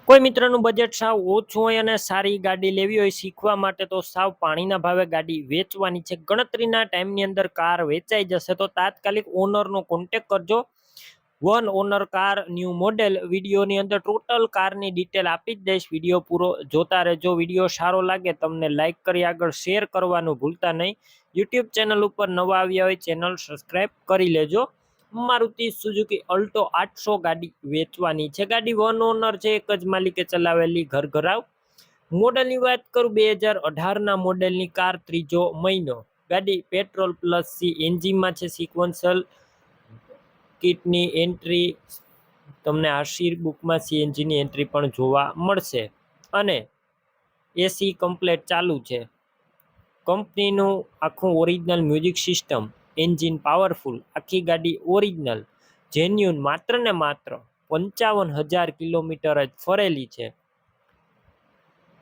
કોઈ મિત્રનું બજેટ સાવ ઓછું હોય અને સારી ગાડી લેવી હોય શીખવા માટે તો સાવ પાણીના ભાવે ગાડી વેચવાની છે. ગણતરીના ટાઈમની અંદર કાર વેચાઈ જશે તો તાત્કાલિક ઓનરનો કોન્ટેક કરજો. One honour car new model વિડીયોની અંદર ટોટલ કારની ડિટેલ આપી જ દઈશ. વિડીયો પૂરો જોતા રહેજો. વિડીયો સારો લાગે તમને લાઇક કરી આગળ શેર કરવાનું ભૂલતા નહીં. યુટ્યુબ ચેનલ ઉપર નવા આવ્યા હોય ચેનલ સબસ્ક્રાઈબ કરી લેજો. મારુતિ સુઝુકી અલ્ટો 800 ગાડી વેચવાની છે. ગાડી વન ઓનર છે, એક જ માલિકે ચલાવેલી ઘરઘરાવ. મોડલની વાત કરું 2018ના મોડેલની કાર, ત્રીજો મહિનો. ગાડી પેટ્રોલ પ્લસ સી એન્જિનમાં છે. સિક્વન્શલ કિટની એન્ટ્રી તમને આરસી બુકમાં સીએનજીની એન્ટ્રી પણ જોવા મળશે અને એસી કમ્પ્લેટ ચાલુ છે. કંપનીનું આખું original music system, engine powerful, આખી ગાડી ઓરિજિનલ જેન્યુન માત્ર ને માત્ર 55,000 કિલોમીટર જ ફરેલી છે.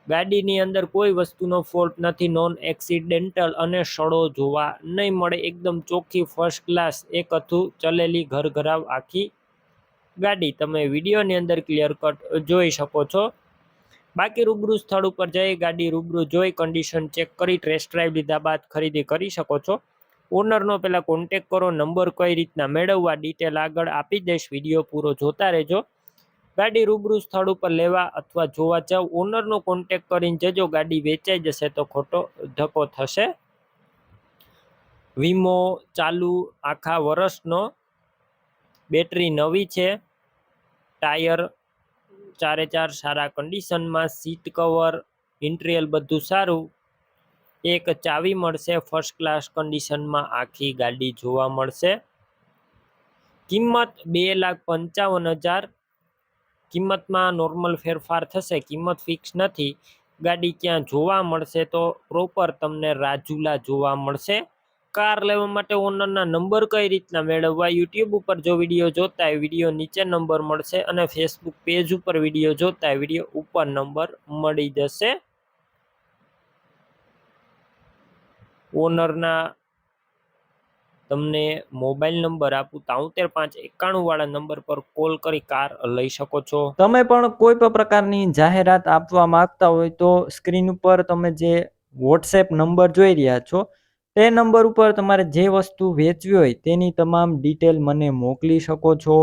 ગાડીની અંદર કોઈ વસ્તુનો ફોલ્ટ નથી, નોન એક્સિડેન્ટલ અને સડો જોવા નહીં મળે. એકદમ ચોખ્ખી ફર્સ્ટ ક્લાસ એક હતું ચલેલી ઘરઘરાવ આખી ગાડી તમે વિડીયોની અંદર ક્લિયર કટ જોઈ શકો છો. બાકી રૂબરૂ સ્થળ ઉપર જઈ ગાડી રૂબરૂ જોઈ કન્ડિશન ચેક કરી ટેસ્ટ ડ્રાઈવ લીધા બાદ ખરીદી કરી શકો છો. ઓનરનો પહેલાં કોન્ટેક કરો. નંબર કઈ રીતના મેળવવા ડિટેલ આગળ આપી દઈશ. વિડીયો પૂરો જોતા રહેજો. ગાડી રૂબરૂ સ્થળ ઉપર લેવા અથવા જોવા જાવ ઓનરનો કોન્ટેક કરીને જજો. ગાડી વેચાઈ જશે તો ખોટો ધક્કો થશે. વીમો ચાલુ આખા વર્ષનો, બેટરી નવી છે, ટાયર 4 સારા કન્ડિશનમાં, સીટ કવર ઇન્ટિરિયર બધું સારું. એક ચાવી મળશે, ફર્સ્ટ ક્લાસ કન્ડિશનમાં આખી ગાડી જોવા મળશે. કિંમત 2,55,000. કિંમતમાં નોર્મલ ફેરફાર થશે, કિંમત ફિક્સ નથી. ગાડી ક્યાં જોવા મળશે તો પ્રોપર તમને રાજુલા જોવા મળશે. કાર લેવા માટે ઓનરના નંબર કઈ રીતના મેળવવા, યુટ્યુબ ઉપર જો વિડીયો જોતા હોય વિડીયો નીચે નંબર મળશે અને ફેસબુક પેજ ઉપર વિડીયો જોતા હોય વિડીયો ઉપર નંબર મળી જશે. ઓનરના તમને મોબાઈલ નંબર આપું 73,591 વાળા નંબર પર કોલ કરી કાર લઈ શકો છો. તમે પણ કોઈ પણ પ્રકારની જાહેરાત આપવા માંગતા હોય તો સ્ક્રીન ઉપર તમે જે વોટ્સએપ નંબર જોઈ રહ્યા છો તે નંબર ઉપર તમારે જે વસ્તુ વેચવી હોય તેની તમામ ડિટેલ મને મોકલી શકો છો.